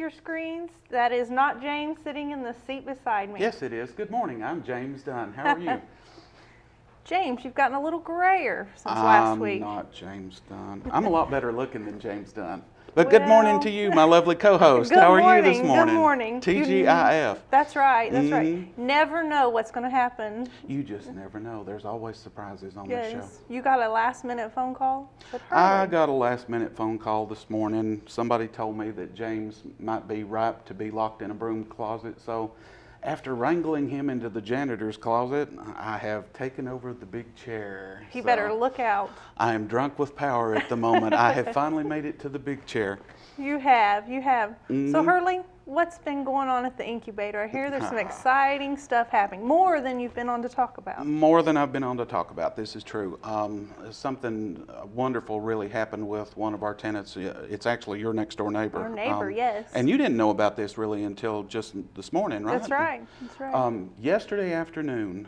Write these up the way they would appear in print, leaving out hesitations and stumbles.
your screens. That is not James sitting in the seat beside me. Yes, it is. Good morning. I'm James Dunn. How are you? James, you've gotten a little grayer since last week. I'm not James Dunn. I'm a lot better looking than James Dunn. But good morning to you, my lovely co-host. How are you this morning? Good morning. TGIF. That's right. That's right. Never know what's going to happen. You just never know. There's always surprises on this show. You got a last-minute phone call? I got a last-minute phone call this morning. Somebody told me that James might be ripe to be locked in a broom closet. So after wrangling him into the janitor's closet, I have taken over the big chair. He better look out. I am drunk with power at the moment. I have finally made it to the big chair. You have. So Hurley, what's been going on at the incubator? I hear there's some exciting stuff happening, more than you've been on to talk about. More than I've been on to talk about. This is true. Something wonderful really happened with one of our tenants. It's actually your next door neighbor. Our neighbor, yes. And you didn't know about this really until just this morning, right? That's right. Yesterday afternoon,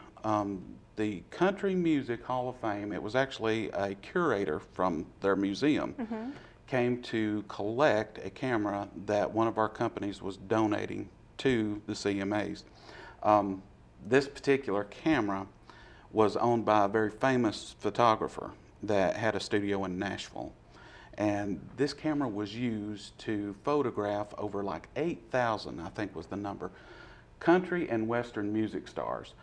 the Country Music Hall of Fame, it was actually a curator from their museum, came to collect a camera that one of our companies was donating to the CMAs. This particular camera was owned by a very famous photographer that had a studio in Nashville. And this camera was used to photograph over like 8,000, I think was the number, country and western music stars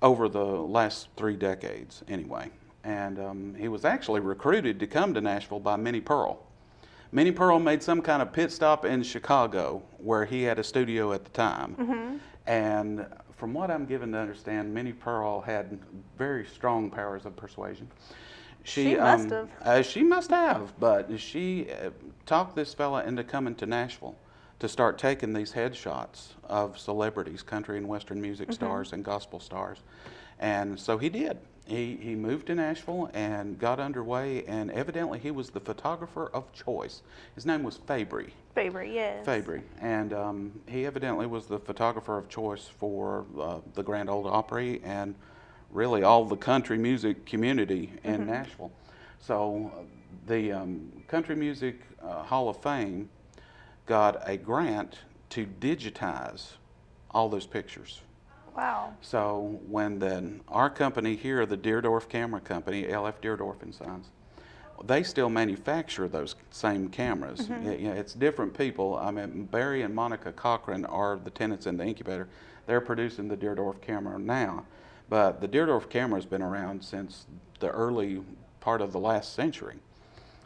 over the last 3 decades anyway. And he was actually recruited to come to Nashville by Minnie Pearl. Minnie Pearl made some kind of pit stop in Chicago where he had a studio at the time. And from what I'm given to understand, Minnie Pearl had very strong powers of persuasion. She must have. She must have, but she talked this fella into coming to Nashville to start taking these headshots of celebrities, country and western music stars and gospel stars. And so he did. He moved to Nashville and got underway, and evidently he was the photographer of choice. His name was Fabry. Fabry, yes. Fabry. And he evidently was the photographer of choice for the Grand Ole Opry and really all the country music community in Nashville. So the Country Music Hall of Fame got a grant to digitize all those pictures. Wow. So when our company here, the Deerdorf Camera Company, LF Deerdorf and Sons, they still manufacture those same cameras. It's different people. I mean, Barry and Monica Cochran are the tenants in the incubator. They're producing the Deerdorf camera now. But the Deerdorf camera has been around since the early part of the last century.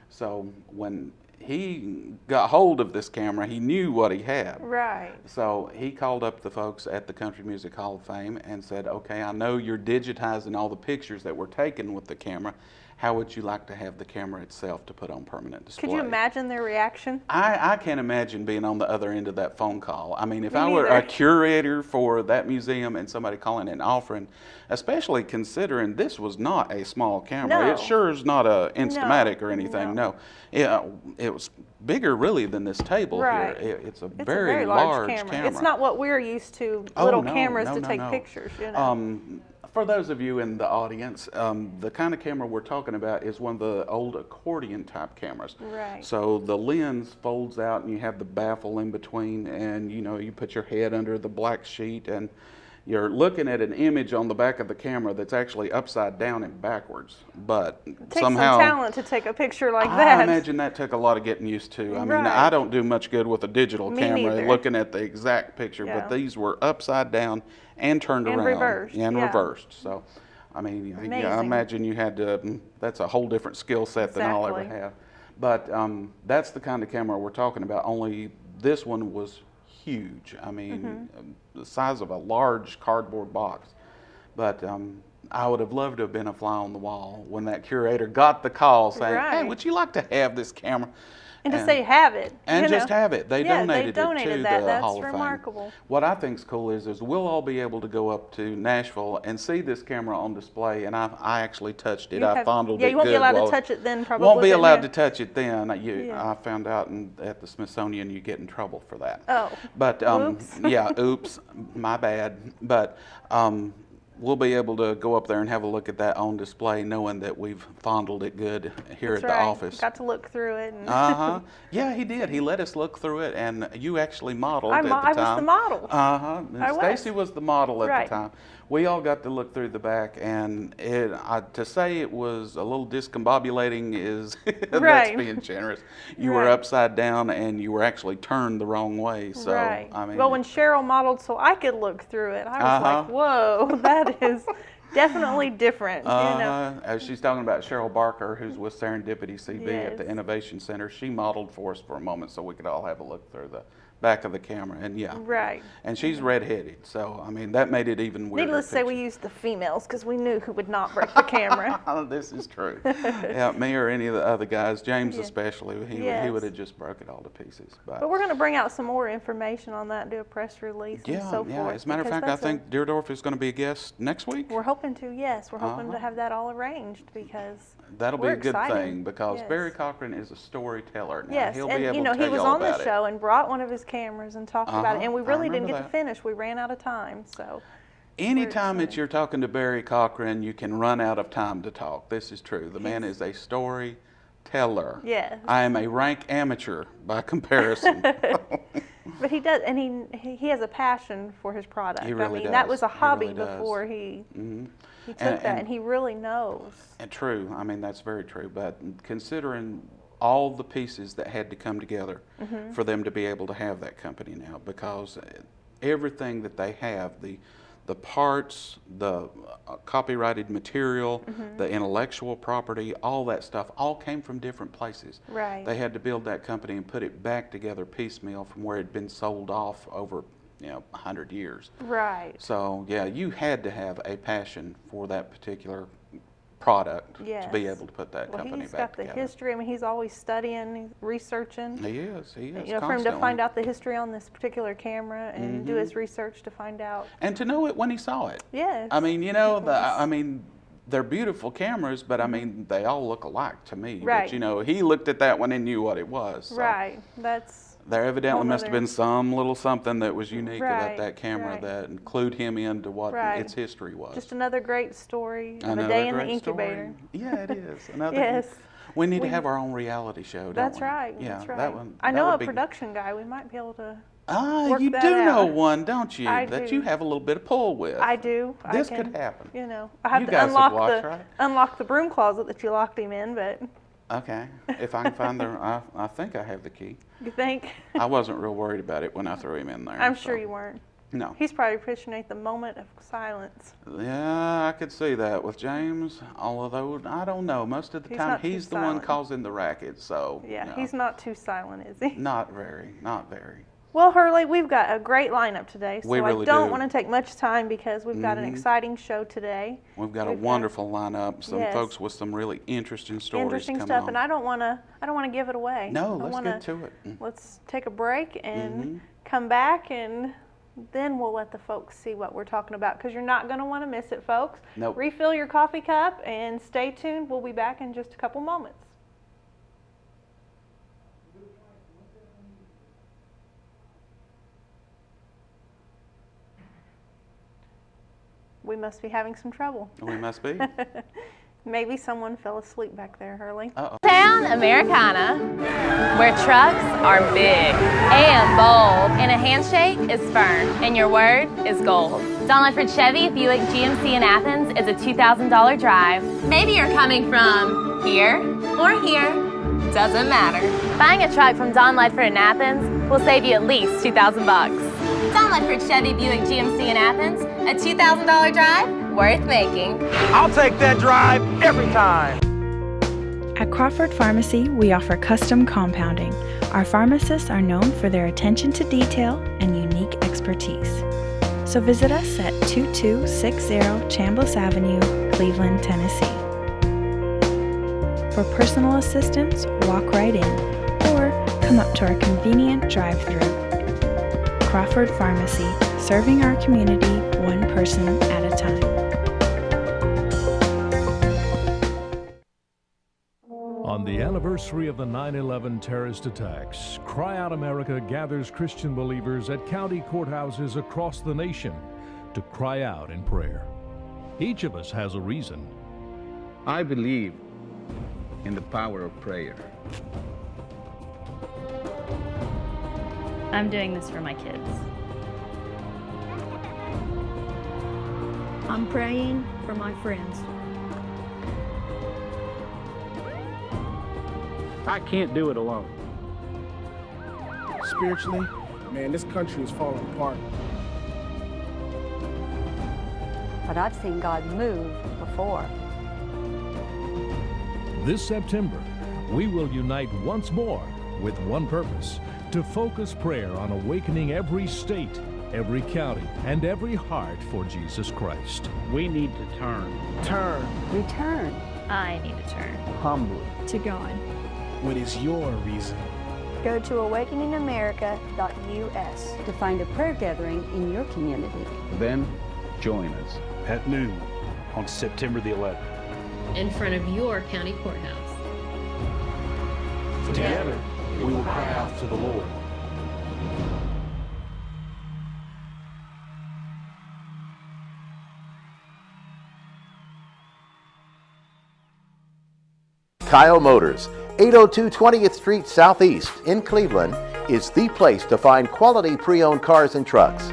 So when he got hold of this camera, he knew what he had. Right. So he called up the folks at the Country Music Hall of Fame and said, okay, I know you're digitizing all the pictures that were taken with the camera. How would you like to have the camera itself to put on permanent display? Could you imagine their reaction? I can't imagine being on the other end of that phone call. I mean, if I were a curator for that museum and somebody calling and offering, especially considering this was not a small camera. No. It sure is not a Instamatic or anything. No. It was bigger really than this table here. It's a very large camera. It's not what we're used to, little cameras to take pictures. You know. For those of you in the audience, the kind of camera we're talking about is one of the old accordion type cameras. Right. So the lens folds out and you have the baffle in between, and you put your head under the black sheet and you're looking at an image on the back of the camera that's actually upside down and backwards. But it takes somehow some talent to take a picture like that. I imagine that took a lot of getting used to. I mean, I don't do much good with a digital camera looking at the exact picture, but these were upside down and turned around and reversed. So, I mean, I imagine you had to, that's a whole different skill set than I'll ever have. But that's the kind of camera we're talking about, only this one was huge. I mean, the size of a large cardboard box. But I would have loved to have been a fly on the wall when that curator got the call saying, hey, would you like to have this camera? And to say have it. And just have it. They donated it to the Hall of Fame. That's remarkable. What I think is cool is we'll all be able to go up to Nashville and see this camera on display. And I actually touched it. I fondled it good. You won't be allowed to touch it then, probably. Won't be allowed to touch it then. I found out at the Smithsonian you get in trouble for that. Oh. But oops. oops, my bad. But we'll be able to go up there and have a look at that on display, knowing that we've fondled it good here That's at the right. office. Got to look through it. And Uh-huh. Yeah, he did. He let us look through it, and you actually modeled at the time. I was the model. Uh-huh. Stacy was the model at Right. the time. We all got to look through the back, and to say it was a little discombobulating is that's Right. being generous. You were Right. upside down, and you were actually turned the wrong way. So Right. I mean, well, when Cheryl modeled so I could look through it, I was like, whoa, that is definitely different. You know? As she's talking about Cheryl Barker, who's with Serendipity CB at the Yes. Innovation Center, she modeled for us for a moment so we could all have a look through the back of the camera, and yeah. Right. And she's redheaded, so I mean that made it even weirder. Needless to say, we used the females because we knew who would not break the camera. This is true. Yeah, me or any of the other guys, James Yeah. especially, he Yes. would have just broke it all to pieces. But we're going to bring out some more information on that, do a press release and so forth. As a matter of because fact, I that's think Deerdorf is going to be a guest next week. we're hoping to, yes. We're hoping to have that all arranged because That'll be we're a good excited. thing because Yes. Barry Cochran is a storyteller. Now, yes, he'll and be able you know to tell he was you all on the about show it. and brought one of his cameras and talked about it, and we I really didn't remember get to that. finish. We ran out of time, so Anytime that excited. you're talking to Barry Cochran, you can run out of time to talk. This is true. The man is a storyteller. yes. I am a rank amateur by comparison. But he does, and he has a passion for his product. He really I mean, that does. was a He hobby really does. before he took And- that, and- and he really knows. And true. I mean, that's very true. But considering all the pieces that had to come together for them to be able to have that company now, because everything that they have, the parts, the copyrighted material, the intellectual property, all that stuff, all came from different places. Right. They had to build that company and put it back together piecemeal from where it had been sold off over 100 years. Right. So yeah, you had to have a passion for that particular product to be Yes. able to put that Well, company he's back got the together. history. I mean, he's always studying, he's researching. He is. You know, for him to constantly. find out the history on this particular camera and do his research to find out. And to know it when he saw it. Yes. I mean, they're beautiful cameras, but I mean, they all look alike to me. Right. But he looked at that one and knew what it was. So Right. That's there evidently whole must have nother- been some little something that was unique about Right, that camera right. that clued him into what Right. its history was. just another great story of Another a day in the great incubator. story. Yeah, it is. Another. Yes. We need to have our own reality show, don't That's we? right. Yeah, that's right. that one. I that know would a be- production guy. We might be able to. Ah, work you that do know out. one, don't you? I That do. you have a little bit of pull with. I do. This I could can, happen. You know, I have You to guys have unlock watched, the right? unlock the broom closet that you locked him in. But Okay. If I can find I think I have the key. you think? I wasn't real worried about it when I threw him in there. I'm so- sure you weren't. No. He's probably appreciating the moment of silence. Yeah, I could see that with James. Although I don't know, most of the He's time not too he's the one silent. causing the racket. So Yeah, no. he's not too silent, is he? Not very. Not very. Well, Hurley, we've got a great lineup today, so We really I don't do. want to take much time because we've got an exciting show today. We've got a We've got- wonderful lineup. Some Yes. folks with some really interesting stories Interesting coming stuff, on. and I don't want to give it away. No, I let's wanna- get to it. Let's take a break and come back, and then we'll let the folks see what we're talking about, because you're not going to want to miss it, folks. Nope. Refill your coffee cup and stay tuned. We'll be back in just a couple moments. We must be having some trouble. We must be. Maybe someone fell asleep back there, Hurley. Uh-oh. Town Americana, where trucks are big and bold, and a handshake is firm, and your word is gold. Don Ledford Chevy Buick GMC in Athens is a $2,000 drive. Maybe you're coming from here or here, doesn't matter. Buying a truck from Don Ledford in Athens will save you at least $2,000 bucks. Don Ledford Chevy Buick GMC in Athens, a $2,000 drive worth making. I'll take that drive every time. At Crawford Pharmacy, we offer custom compounding. Our pharmacists are known for their attention to detail and unique expertise. So visit us at 2260 Chambliss Avenue, Cleveland, Tennessee. For personal assistance, walk right in or come up to our convenient drive-thru. Crawford Pharmacy, serving our community one person at a time. On the anniversary of the 9/11 terrorist attacks, Cry Out America gathers Christian believers at county courthouses across the nation to cry out in prayer. Each of us has a reason. I believe in the power of prayer. I'm doing this for my kids. I'm praying for my friends. I can't do it alone. Spiritually, man, this country is falling apart. But I've seen God move before. This September, we will unite once more with one purpose: to focus prayer on awakening every state, every county, and every heart for Jesus Christ. We need to turn. Turn. Return I need to turn. Humbly. to God. What is your reason? Go to awakeningamerica.us To find a prayer gathering in your community. Then join us. At noon on September the 11th. In front of your county courthouse. Together, we will cry out to the Lord. Kyle Motors, 802 20th Street Southeast in Cleveland, is the place to find quality pre-owned cars and trucks.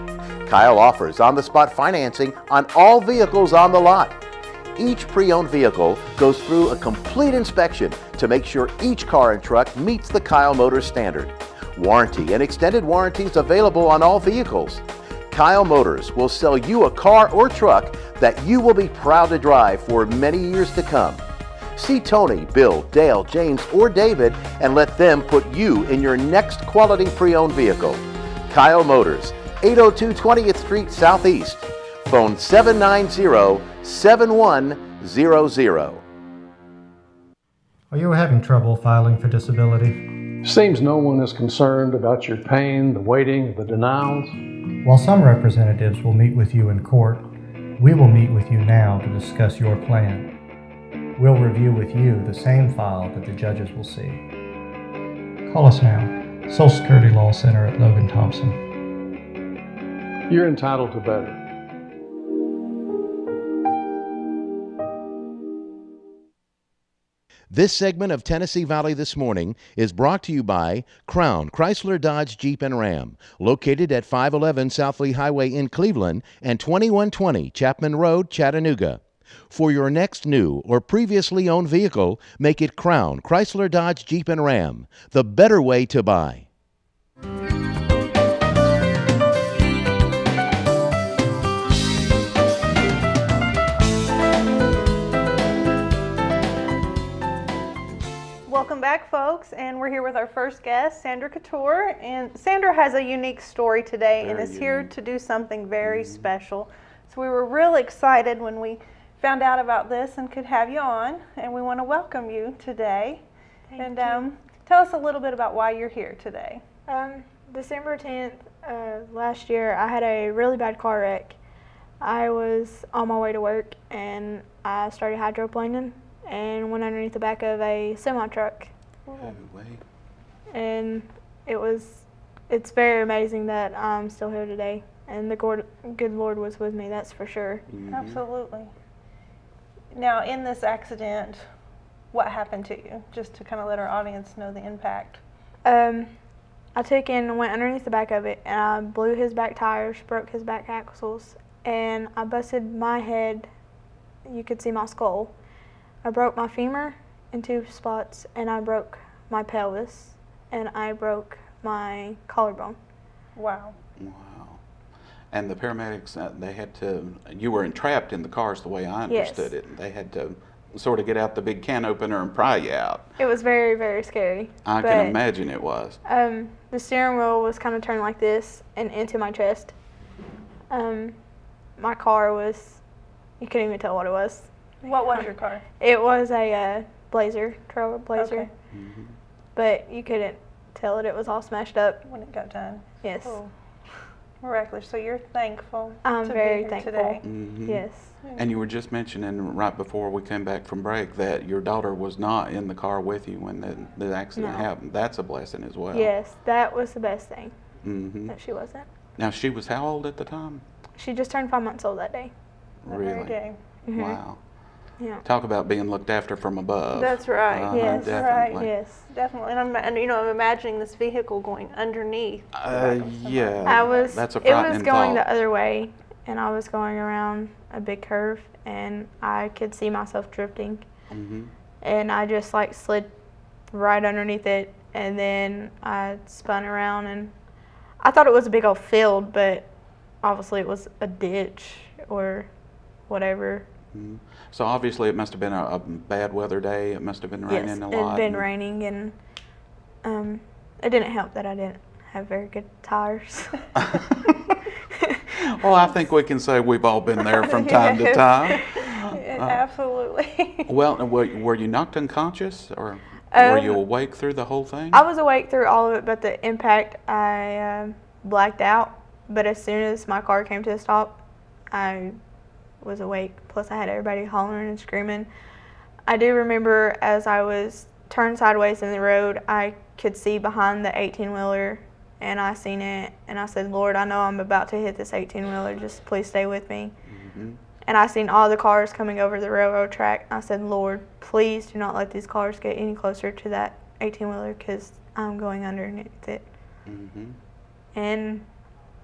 Kyle offers on-the-spot financing on all vehicles on the lot. Each pre-owned vehicle goes through a complete inspection to make sure each car and truck meets the Kyle Motors standard. Warranty and extended warranties available on all vehicles. Kyle Motors will sell you a car or truck that you will be proud to drive for many years to come. See Tony, Bill, Dale, James, or David and let them put you in your next quality pre-owned vehicle. Kyle Motors, 802 20th Street Southeast. Phone 790-7100. Are you having trouble filing for disability? Seems no one is concerned about your pain, the waiting, the denials. While some representatives will meet with you in court, we will meet with you now to discuss your plan. We'll review with you the same file that the judges will see. Call us now. Social Security Law Center at Logan Thompson. You're entitled to better. This segment of Tennessee Valley This Morning is brought to you by Crown Chrysler Dodge Jeep and Ram, located at 511 South Lee Highway in Cleveland and 2120 Chapman Road, Chattanooga. For your next new or previously owned vehicle, make it Crown Chrysler Dodge Jeep and Ram, the better way to buy. Welcome back, folks, and we're here with our first guest, Sandra Couture. And Sandra has a unique story today and is here to do something very special. So we were really excited when we found out about this and could have you on, and we want to welcome you today. Thank you. Tell us a little bit about why you're here today. December 10th last year, I had a really bad car wreck. I was on my way to work, and I started hydroplaning and went underneath the back of a semi-truck. And it's very amazing that I'm still here today, and the good Lord was with me, that's for sure. Absolutely. Now, in this accident, what happened to you? Just to kind of let our audience know the impact. I took and went underneath the back of it, and I blew his back tires, broke his back axles, and I busted my head. You could see my skull. I broke my femur in 2 spots, and I broke my pelvis, and I broke my collarbone. Wow. And the paramedics, you were entrapped in the cars the way I understood it. They had to sort of get out the big can opener and pry you out. It was very, very scary. I can imagine it was. The steering wheel was kind of turned like this and into my chest. My car was, you couldn't even tell what it was. What was your car? It was a Blazer, Trail Blazer. Okay. But you couldn't tell it. It was all smashed up. When it got done. Yes. Cool. Miraculous. So you're thankful I'm to very be here thankful. today. Yes. And you were just mentioning right before we came back from break that your daughter was not in the car with you when the accident happened. That's a blessing as well. Yes, that was the best thing, that she wasn't. Now, she was how old at the time? She just turned 5 months old that day. Really? Very day. Wow. Yeah. Talk about being looked after from above. That's right. Yes, definitely. right. Yes, definitely. And I'm imagining this vehicle going underneath. Yeah. That's a frightening It was going thought. the other way, and I was going around a big curve, and I could see myself drifting. And I just like slid right underneath it, and then I spun around, and I thought it was a big old field, but obviously it was a ditch or whatever. So obviously it must have been a bad weather day. It must have been raining a lot. Yes, it had been raining, and it didn't help that I didn't have very good tires. Well, I think we can say we've all been there from time to time. Absolutely. Well, were you knocked unconscious, or were you awake through the whole thing? I was awake through all of it, but the impact, I blacked out. But as soon as my car came to a stop, I was awake. Plus, I had everybody hollering and screaming. I do remember as I was turned sideways in the road, I could see behind the 18-wheeler, and I seen it, and I said, Lord, I know I'm about to hit this 18-wheeler. Just please stay with me. And I seen all the cars coming over the railroad track. I said, Lord, please do not let these cars get any closer to that 18-wheeler, because I'm going underneath it. And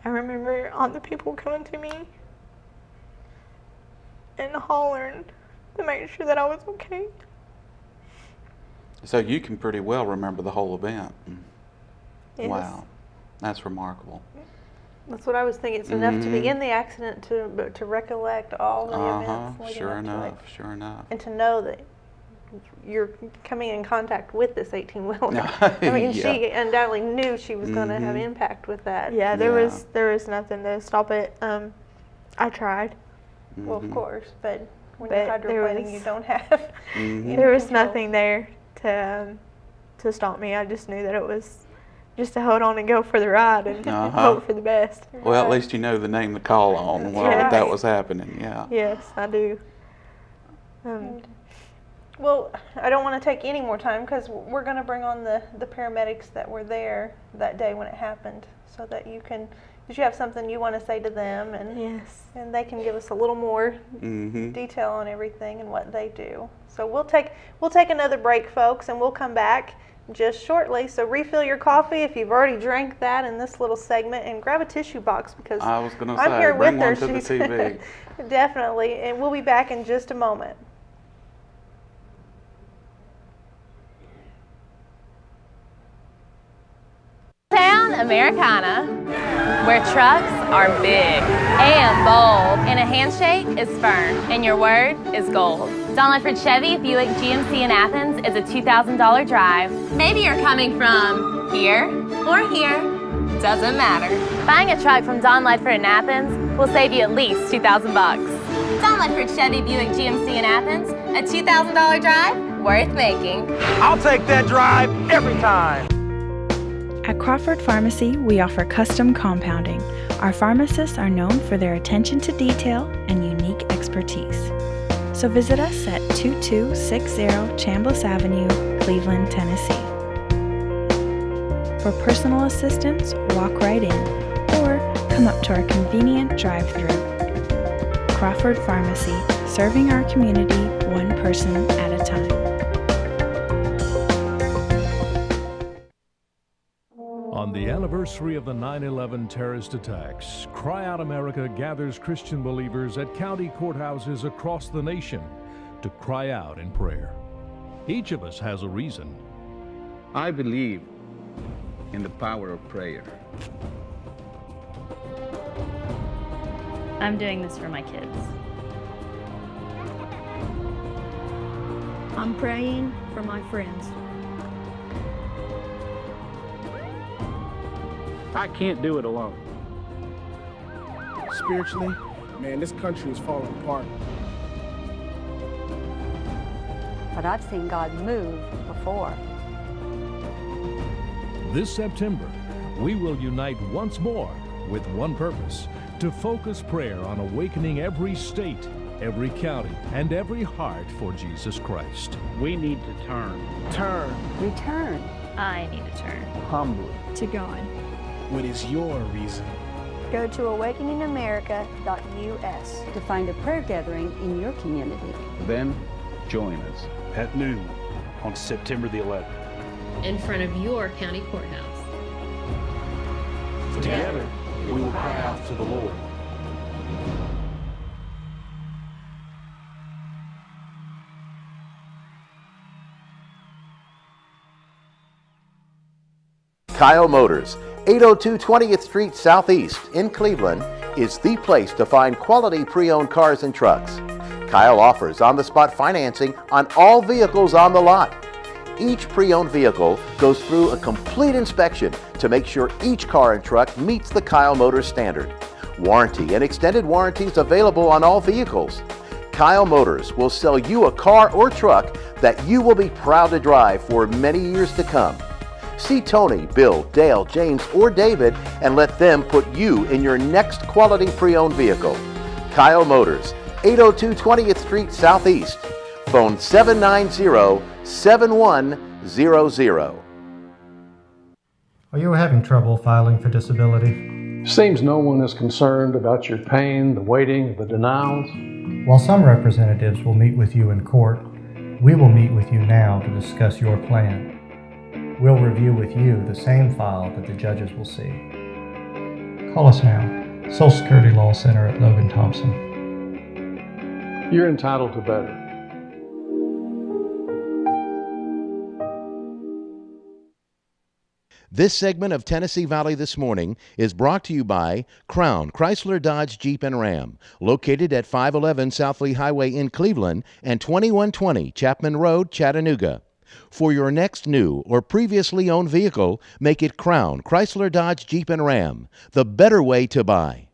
I remember all the people coming to me and hollering to make sure that I was okay. So you can pretty well remember the whole event. Yes. Wow, that's remarkable. That's what I was thinking. It's enough to be in the accident to recollect all the events leading Sure up to enough, it. sure enough. And to know that you're coming in contact with this 18-wheeler. I mean, she undoubtedly knew she was going to have impact with that. Yeah, there was nothing to stop it. I tried. Well, of course, but when you're hydroplaning, you don't have. There was nothing there to stop me. I just knew that it was just to hold on and go for the ride and hope for the best. Well, at least you know the name to call on while that was happening. Yeah. Yes, I do. Well, I don't want to take any more time because we're going to bring on the paramedics that were there that day when it happened, so that you have something you want to say to them, and and they can give us a little more detail on everything and what they do. So we'll take another break, folks, and we'll come back just shortly. So refill your coffee if you've already drank that in this little segment, and grab a tissue box because I was going to I'm say, here bring with her. one to the TV. Definitely, and we'll be back in just a moment. Town Americana, where trucks are big and bold, and a handshake is firm, and your word is gold. Don Ledford Chevy Buick GMC in Athens is a $2,000 drive. Maybe you're coming from here or here, doesn't matter. Buying a truck from Don Ledford in Athens will save you at least $2,000 bucks. Don Ledford Chevy Buick GMC in Athens, a $2,000 drive worth making. I'll take that drive every time. At Crawford Pharmacy, we offer custom compounding. Our pharmacists are known for their attention to detail and unique expertise. So visit us at 2260 Chambliss Avenue, Cleveland, Tennessee. For personal assistance, walk right in or come up to our convenient drive-thru. Crawford Pharmacy, serving our community one person at a time. On the anniversary of the 9/11 terrorist attacks, Cry Out America gathers Christian believers at county courthouses across the nation to cry out in prayer. Each of us has a reason. I believe in the power of prayer. I'm doing this for my kids. I'm praying for my friends. I can't do it alone. Spiritually, man, this country is falling apart. But I've seen God move before. This September, we will unite once more with one purpose: to focus prayer on awakening every state, every county, and every heart for Jesus Christ. We need to turn. Return. I need to turn Humbly. To God. What is your reason? Go to awakeningamerica.us to find a prayer gathering in your community. Then join us at noon on September the 11th. In front of your county courthouse. Together, we will cry out to the Lord. Kyle Motors, 802 20th Street Southeast in Cleveland, is the place to find quality pre-owned cars and trucks. Kyle offers on-the-spot financing on all vehicles on the lot. Each pre-owned vehicle goes through a complete inspection to make sure each car and truck meets the Kyle Motors standard. Warranty and extended warranties available on all vehicles. Kyle Motors will sell you a car or truck that you will be proud to drive for many years to come. See Tony, Bill, Dale, James, or David and let them put you in your next quality pre-owned vehicle. Kyle Motors, 802 20th Street Southeast. Phone 790-7100. Are you having trouble filing for disability? Seems no one is concerned about your pain, the waiting, the denials. While some representatives will meet with you in court, we will meet with you now to discuss your plan. We'll review with you the same file that the judges will see. Call us now. Social Security Law Center at Logan Thompson. You're entitled to better. This segment of Tennessee Valley This Morning is brought to you by Crown Chrysler Dodge Jeep and Ram, located at 511 South Lee Highway in Cleveland and 2120 Chapman Road, Chattanooga. For your next new or previously owned vehicle, make it Crown Chrysler Dodge Jeep and Ram, the better way to buy.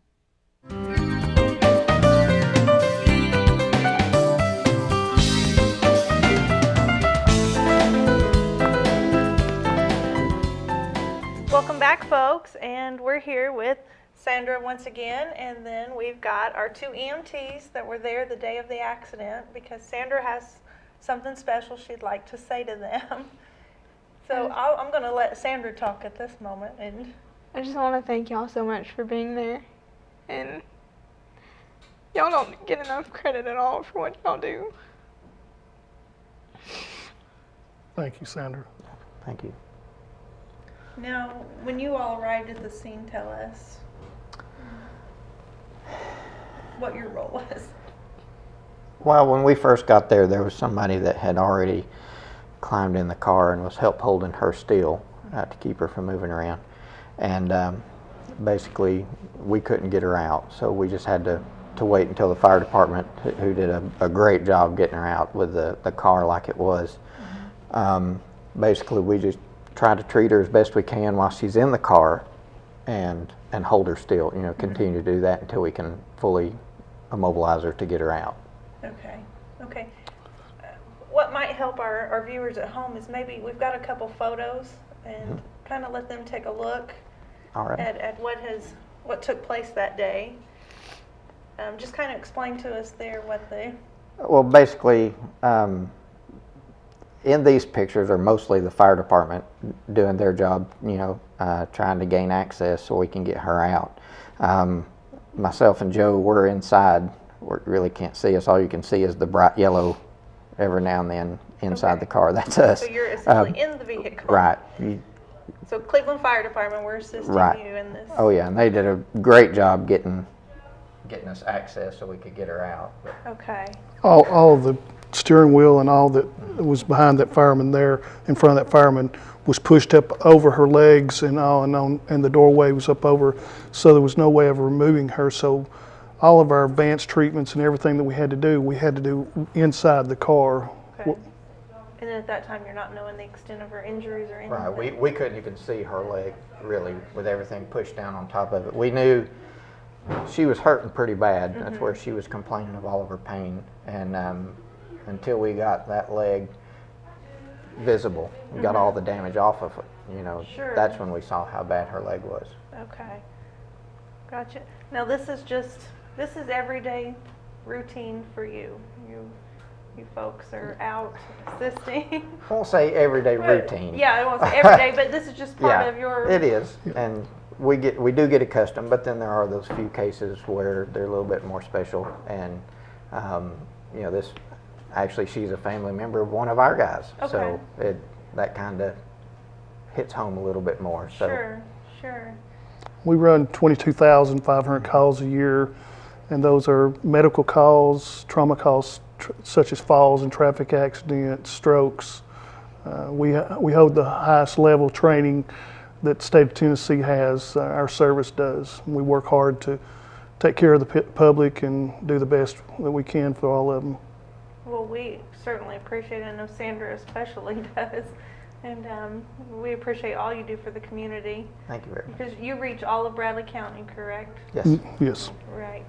Welcome back, folks, and we're here with Sandra once again, and then we've got our two EMTs that were there the day of the accident because Sandra has something special she'd like to say to them. So I'm going to let Sandra talk at this moment. And I just want to thank y'all so much for being there. And y'all don't get enough credit at all for what y'all do. Thank you, Sandra. Thank you. now, when you all arrived at the scene, tell us what your role was. Well, when we first got there, there was somebody that had already climbed in the car and was holding her still to keep her from moving around. And basically, we couldn't get her out, so we just had to wait until the fire department, who did a great job getting her out with the car like it was. Basically, we just tried to treat her as best we can while she's in the car and hold her still, continue to do that until we can fully immobilize her to get her out. Okay. What might help our viewers at home is maybe we've got a couple photos and kind of let them take a look at what took place that day. Just kind of explain to us there what they... Well, basically, in these pictures are mostly the fire department doing their job, trying to gain access so we can get her out. Myself and Joe, we're inside. We really can't see us. All you can see is the bright yellow every now and then inside the car. That's us. So you're essentially in the vehicle. Right. So Cleveland Fire Department, we're assisting you in this. Oh yeah, and they did a great job getting us access so we could get her out. Okay. All of the steering wheel and all that was behind that fireman there, in front of that fireman, was pushed up over her legs and the doorway was up over, so there was no way of removing her. So all of our advanced treatments and everything that we had to do inside the car. Okay. And at that time, you're not knowing the extent of her injuries or anything? Right. We couldn't even see her leg, really, with everything pushed down on top of it. We knew she was hurting pretty bad. Mm-hmm. That's where she was complaining of all of her pain. And until we got that leg visible, we got all the damage off of it, Sure. That's when we saw how bad her leg was. Okay. Gotcha. Now this is everyday routine for you. You folks are out assisting. I won't say everyday routine. Yeah, I won't say every day, but this is just part of your... It is, and we do get accustomed, but then there are those few cases where they're a little bit more special, and this actually, she's a family member of one of our guys, so that kind of hits home a little bit more. So. Sure. We run 22,500 calls a year, and those are medical calls, trauma calls such as falls and traffic accidents, strokes. We hold the highest level training that the state of Tennessee has. Our service does. We work hard to take care of the public and do the best that we can for all of them. Well, we certainly appreciate it. I know Sandra especially does. And we appreciate all you do for the community. Thank you very much. Because you reach all of Bradley County, correct? Yes. Yes. Right.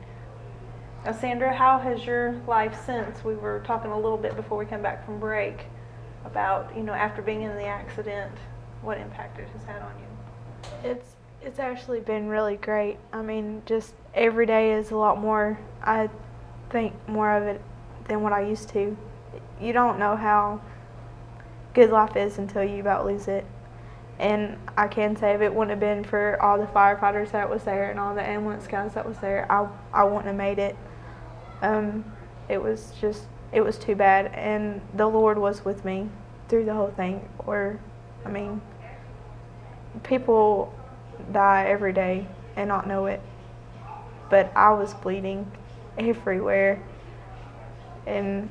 Now, Sandra, how has your life since? We were talking a little bit before we come back from break about, after being in the accident, what impact it has had on you. It's actually been really great. I mean, just every day is a lot more, I think, more of it than what I used to. You don't know how good life is until you about lose it. And I can say if it wouldn't have been for all the firefighters that was there and all the ambulance guys that was there, I wouldn't have made it. It was too bad, and the Lord was with me through the whole thing. People die every day and not know it, but I was bleeding everywhere, and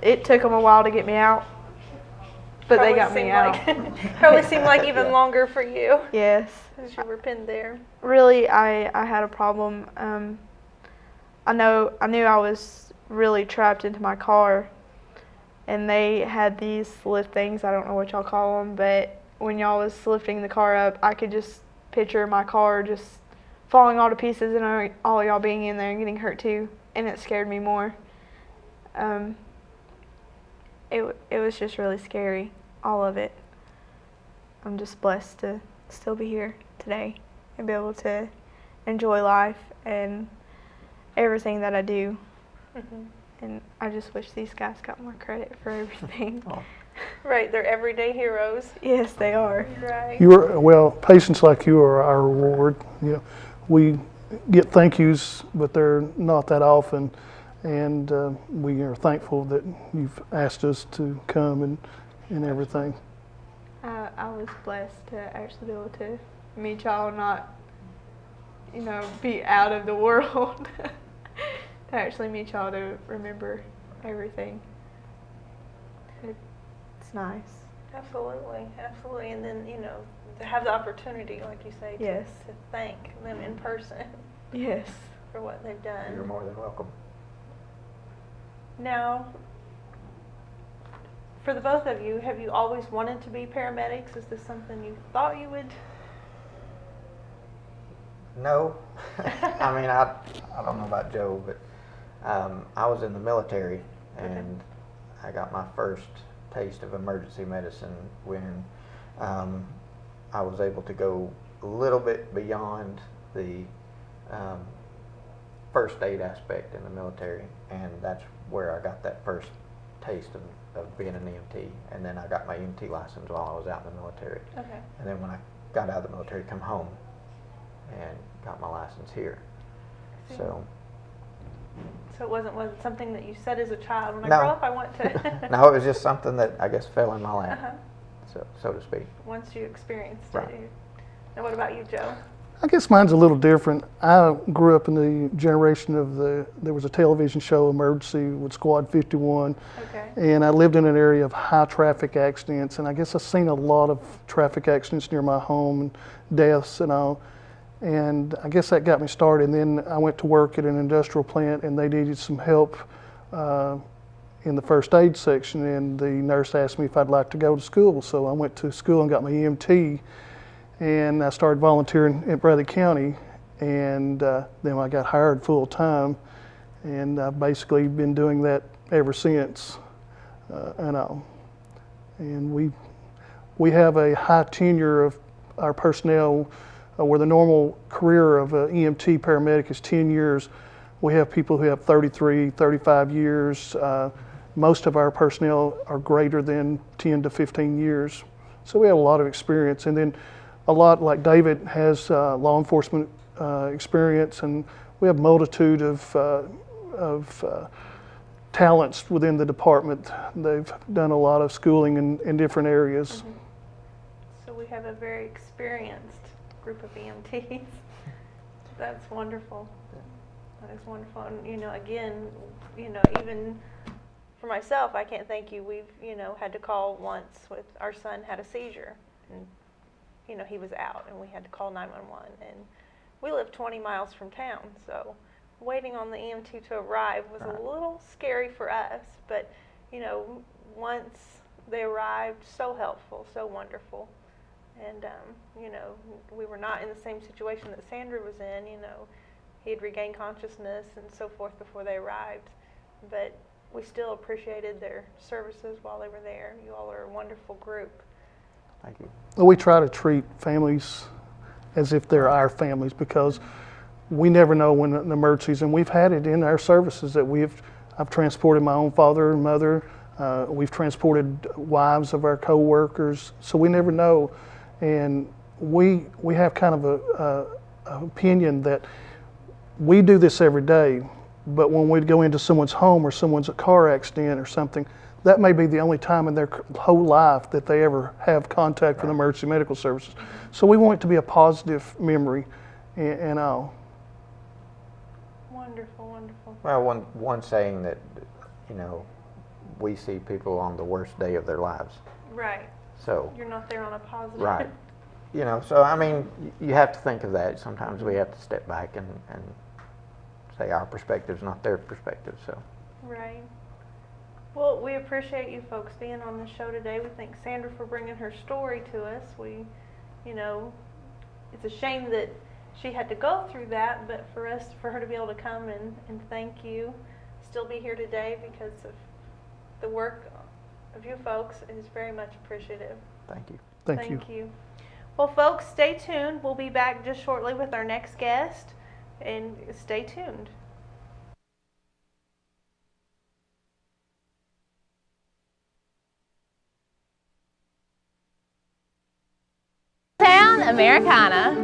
it took them a while to get me out. But they got me out. Probably seemed like even longer for you. Yes. As you were pinned there. Really, I had a problem. I knew I was really trapped into my car, and they had these lift things. I don't know what y'all call them, but when y'all was lifting the car up, I could just picture my car just falling all to pieces and all y'all being in there and getting hurt too, and it scared me more. It was just really scary, all of it. I'm just blessed to still be here today and be able to enjoy life and everything that I do. Mm-hmm. And I just wish these guys got more credit for everything. Right, they're everyday heroes. Yes, they are. Right. Patients like you are our reward. We get thank yous, but they're not that often. And we are thankful that you've asked us to come and everything. I was blessed to actually be able to meet y'all, not, be out of the world. To actually meet y'all, to remember everything. It's nice. Absolutely. And then, to have the opportunity, like you say, yes, to thank them in person. Yes. For what they've done. You're more than welcome. Now, for the both of you, have you always wanted to be paramedics? Is this something you thought you would? No. I don't know about Joe, but I was in the military, and I got my first taste of emergency medicine when I was able to go a little bit beyond the first aid aspect in the military, and that's where I got that first taste of being an EMT. And then I got my EMT license while I was out in the military. Okay. And then when I got out of the military, come home and got my license here. So it wasn't something that you said as a child, when no. I grow up I want to. No, it was just something that I guess fell in my lap, so to speak. Once you experienced right. it. Now what about you, Joe? I guess mine's a little different. I grew up in the generation of there was a television show, Emergency, with Squad 51. Okay. And I lived in an area of high traffic accidents, and I guess I've seen a lot of traffic accidents near my home, and deaths and all. And I guess that got me started. And then I went to work at an industrial plant, and they needed some help in the first aid section, and the nurse asked me if I'd like to go to school. So I went to school and got my EMT. And I started volunteering at Bradley County, and then I got hired full time, and I've basically been doing that ever since. And we have a high tenure of our personnel, where the normal career of an EMT paramedic is 10 years. We have people who have 33, 35 years. Most of our personnel are greater than 10 to 15 years. So we have a lot of experience. And then a lot, like David has law enforcement experience, and we have a multitude of talents within the department. They've done a lot of schooling in different areas. Mm-hmm. So we have a very experienced group of EMTs. That's wonderful. That is wonderful. And, again, even for myself, I can't thank you. We've, had to call once with our son had a seizure, and, he was out, and we had to call 911. And we live 20 miles from town, so waiting on the EMT to arrive was a little scary for us. But, once they arrived, so helpful, so wonderful. And, we were not in the same situation that Sandra was in. He had regained consciousness and so forth before they arrived. But we still appreciated their services while they were there. You all are a wonderful group. Thank you. Well, we try to treat families as if they're our families, because we never know when an emergencies, and we've had it in our services that I've transported my own father and mother. We've transported wives of our co-workers, so we never know. And we have kind of a opinion that we do this every day, but when we go into someone's home or someone's car accident or something, that may be the only time in their whole life that they ever have contact with emergency medical services. So we want it to be a positive memory and all. Wonderful, wonderful. Well, one saying that, we see people on the worst day of their lives. Right. So you're not there on a positive. Right. So I mean, you have to think of that. Sometimes we have to step back and say our perspective's not their perspective. So. Right. Well, we appreciate you folks being on the show today. We thank Sandra for bringing her story to us. It's a shame that she had to go through that, but for her to be able to come and thank you, still be here today because of the work of you folks is very much appreciative. Thank you. Thank you. Well, folks, stay tuned. We'll be back just shortly with our next guest, and stay tuned. Town Americana,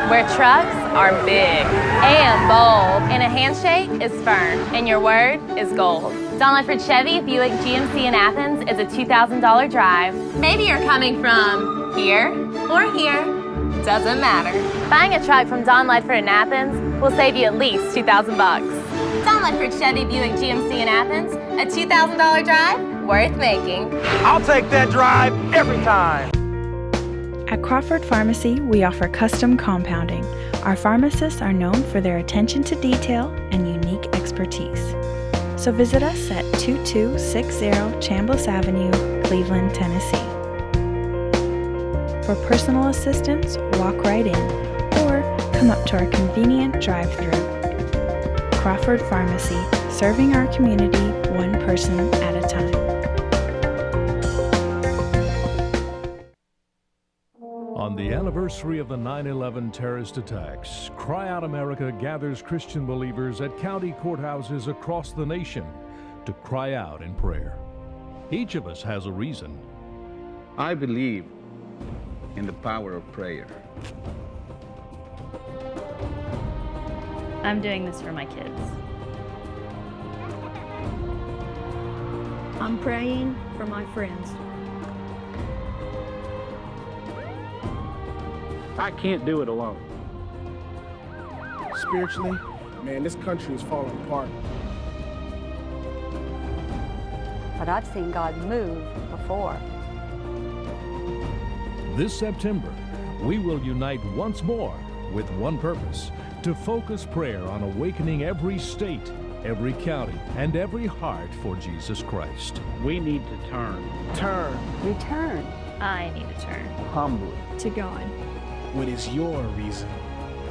where trucks are big and bold, and a handshake is firm, and your word is gold. Don Ledford Chevy Buick GMC in Athens is a $2,000 drive. Maybe you're coming from here or here, doesn't matter. Buying a truck from Don Ledford in Athens will save you at least $2,000 bucks. Don Ledford Chevy Buick GMC in Athens, a $2,000 drive worth making. I'll take that drive every time. At Crawford Pharmacy, we offer custom compounding. Our pharmacists are known for their attention to detail and unique expertise. So visit us at 2260 Chambliss Avenue, Cleveland, Tennessee. For personal assistance, walk right in or come up to our convenient drive-thru. Crawford Pharmacy, serving our community one person at a time. On the anniversary of the 9/11 terrorist attacks, Cry Out America gathers Christian believers at county courthouses across the nation to cry out in prayer. Each of us has a reason. I believe in the power of prayer. I'm doing this for my kids. I'm praying for my friends. I can't do it alone. Spiritually, man, this country is falling apart. But I've seen God move before. This September, we will unite once more with one purpose: to focus prayer on awakening every state, every county, and every heart for Jesus Christ. We need to turn. Turn. Return. I need to turn. Humbly. To God. What is your reason?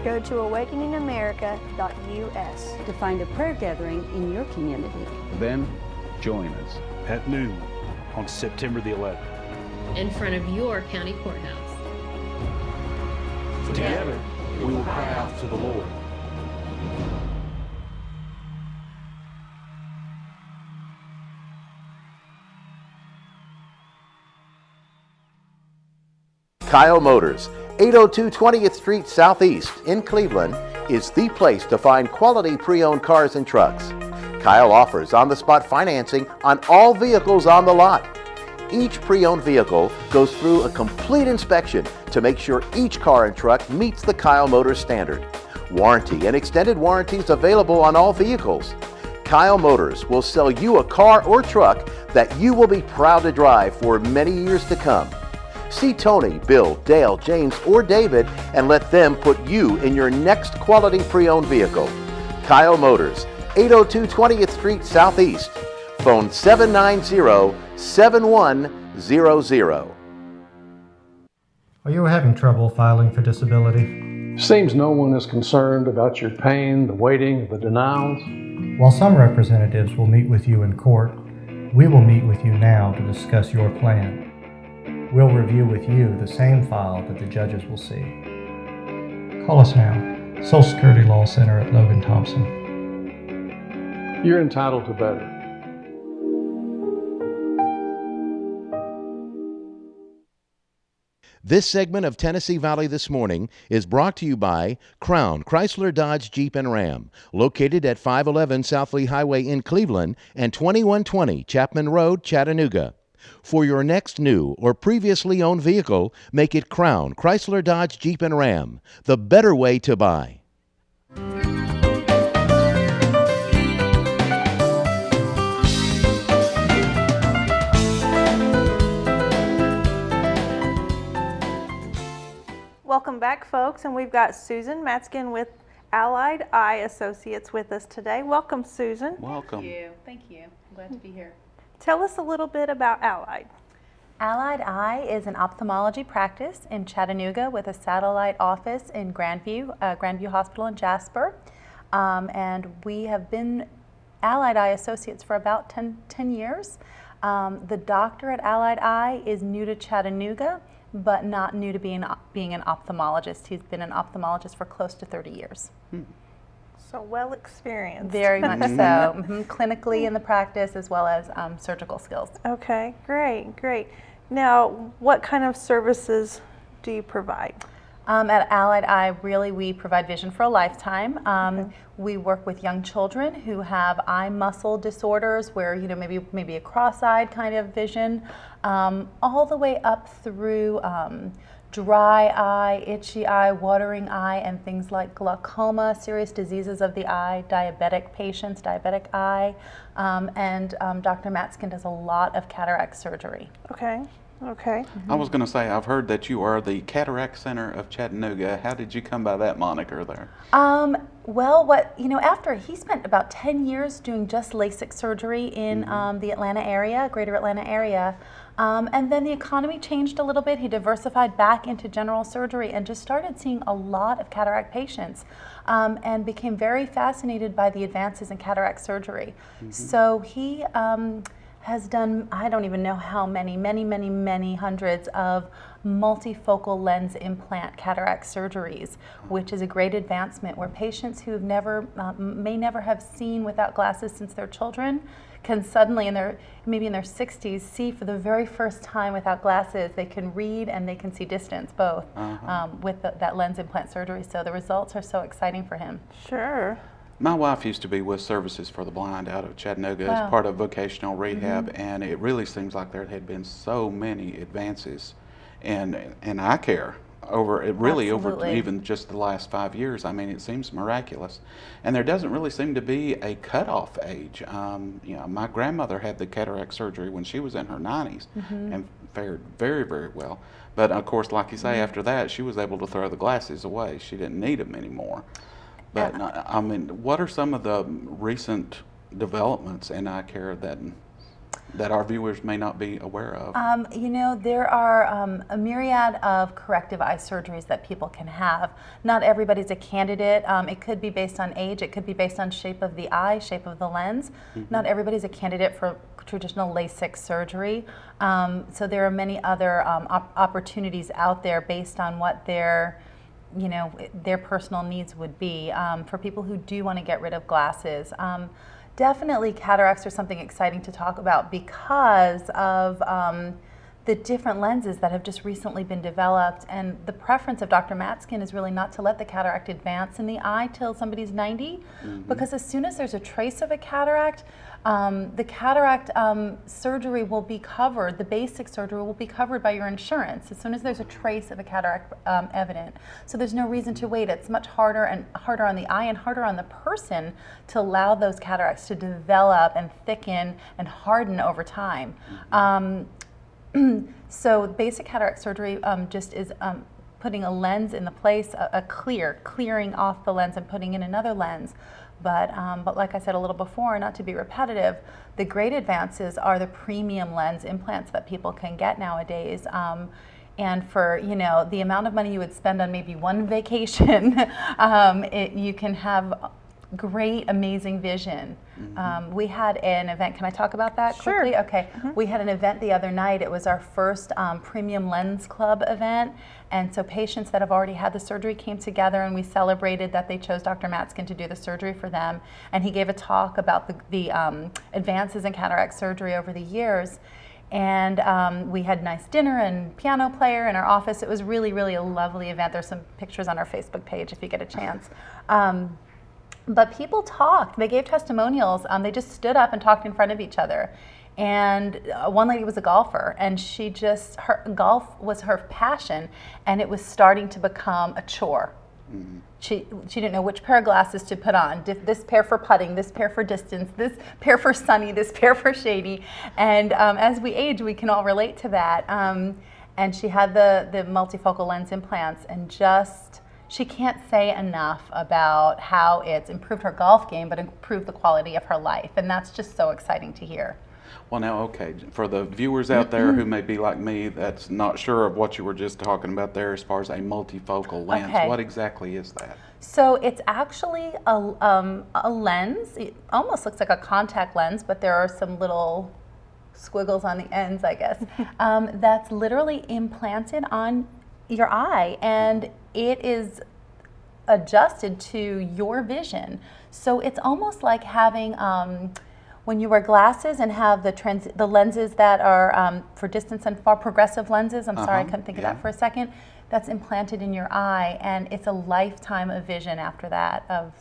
Go to awakeningamerica.us to find a prayer gathering in your community. Then join us at noon on September the 11th. In front of your county courthouse. Together, we will cry out to the Lord. Kyle Motors, 802 20th Street Southeast in Cleveland is the place to find quality pre-owned cars and trucks. Kyle offers on-the-spot financing on all vehicles on the lot. Each pre-owned vehicle goes through a complete inspection to make sure each car and truck meets the Kyle Motors standard. Warranty and extended warranties available on all vehicles. Kyle Motors will sell you a car or truck that you will be proud to drive for many years to come. See Tony, Bill, Dale, James, or David and let them put you in your next quality pre-owned vehicle. Kyle Motors, 802 20th Street Southeast. Phone 790-7100. Are you having trouble filing for disability? Seems no one is concerned about your pain, the waiting, the denials. While some representatives will meet with you in court, we will meet with you now to discuss your plan. We'll review with you the same file that the judges will see. Call us now. Social Security Law Center at Logan Thompson. You're entitled to better. This segment of Tennessee Valley This Morning is brought to you by Crown Chrysler Dodge Jeep and Ram, located at 511 South Lee Highway in Cleveland and 2120 Chapman Road, Chattanooga. For your next new or previously owned vehicle, make it Crown Chrysler Dodge Jeep and Ram, the better way to buy. Welcome back, folks, and we've got Susan Matzkin with Allied Eye Associates with us today. Welcome, Susan. Welcome. Thank you. Thank you. I'm glad to be here. Tell us a little bit about Allied. Allied Eye is an ophthalmology practice in Chattanooga with a satellite office in Grandview Hospital in Jasper. And we have been Allied Eye Associates for about 10 years. The doctor at Allied Eye is new to Chattanooga, but not new to being an ophthalmologist. He's been an ophthalmologist for close to 30 years. So well experienced. Very much so. Clinically in the practice as well as surgical skills. Okay, great. Now, what kind of services do you provide? At Allied Eye, really, we provide vision for a lifetime. We work with young children who have eye muscle disorders where, maybe a cross-eyed kind of vision, all the way up through dry eye, itchy eye, watering eye, and things like glaucoma, serious diseases of the eye, diabetic patients, diabetic eye, and Dr. Matzkin does a lot of cataract surgery. Okay. I was going to say, I've heard that you are the Cataract Center of Chattanooga. How did you come by that moniker there? After he spent about 10 years doing just LASIK surgery in the Atlanta area, greater Atlanta area, and then the economy changed a little bit. He diversified back into general surgery and just started seeing a lot of cataract patients and became very fascinated by the advances in cataract surgery. So he has done, I don't even know how many hundreds of multifocal lens implant cataract surgeries, which is a great advancement where patients who may never have seen without glasses since they're children can suddenly, maybe in their 60s, see for the very first time without glasses. They can read and they can see distance both with that lens implant surgery. So the results are so exciting for him. Sure. My wife used to be with Services for the Blind out of Chattanooga as part of vocational rehab, and it really seems like there had been so many advances in eye care over even just the last 5 years. I mean, it seems miraculous, and there doesn't really seem to be a cutoff age. My grandmother had the cataract surgery when she was in her 90s and fared very, very well. But of course, like you say, after that, she was able to throw the glasses away. She didn't need them anymore. But I mean, what are some of the recent developments in eye care that our viewers may not be aware of? There are a myriad of corrective eye surgeries that people can have. Not everybody's a candidate. It could be based on age. It could be based on shape of the eye, shape of the lens. Not everybody's a candidate for traditional LASIK surgery. So there are many other opportunities out there based on what their personal needs would be for people who do want to get rid of glasses. Definitely cataracts are something exciting to talk about because of the different lenses that have just recently been developed. And the preference of Dr. Matskin is really not to let the cataract advance in the eye till somebody's 90, because as soon as there's a trace of a cataract, the cataract surgery will be covered, the basic surgery will be covered by your insurance as soon as there's a trace of a cataract evident. So there's no reason to wait. It's much harder and harder on the eye and harder on the person to allow those cataracts to develop and thicken and harden over time. So basic cataract surgery just is putting a lens in the place, clearing off the lens and putting in another lens. But like I said a little before, not to be repetitive, the great advances are the premium lens implants that people can get nowadays. And for, you know, the amount of money you would spend on maybe one vacation, you can have great, amazing vision. We had an event, can I talk about that quickly? Sure. Okay, we had an event the other night. It was our first Premium Lens Club event. And so patients that have already had the surgery came together, and we celebrated that they chose Dr. Matskin to do the surgery for them. And he gave a talk about the advances in cataract surgery over the years. And we had nice dinner and piano player in our office. It was really, really a lovely event. There's some pictures on our Facebook page if you get a chance. But people talked, they gave testimonials, they just stood up and talked in front of each other. And one lady was a golfer, and her golf was her passion, and it was starting to become a chore. She didn't know which pair of glasses to put on, this pair for putting, this pair for distance, this pair for sunny, this pair for shady. And as we age, we can all relate to that. And she had the multifocal lens implants, and she can't say enough about how it's improved her golf game, but improved the quality of her life. And that's just so exciting to hear. Well, now, okay, for the viewers out there who may be like me that's not sure of what you were just talking about there as far as a multifocal lens, what exactly is that? So it's actually a lens. It almost looks like a contact lens, but there are some little squiggles on the ends, I guess, that's literally implanted on your eye, and it is adjusted to your vision. So it's almost like having when you wear glasses and have the lenses that are for distance and far, progressive lenses. I'm sorry, I couldn't think of that for a second. That's implanted in your eye, and it's a lifetime of vision after that, of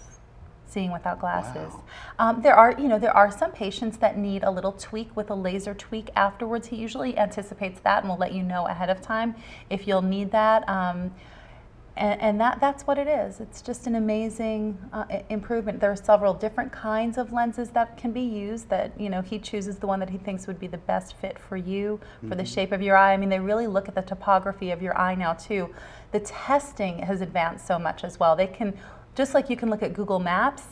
seeing without glasses. Wow. There are some patients that need a little tweak with a laser tweak afterwards. He usually anticipates that and will let you know ahead of time if you'll need that. And that's what it is. It's just an amazing improvement. There are several different kinds of lenses that can be used that, you know, he chooses the one that he thinks would be the best fit for you, for the shape of your eye. I mean, they really look at the topography of your eye now too. The testing has advanced so much as well. They can, just like you can look at Google Maps,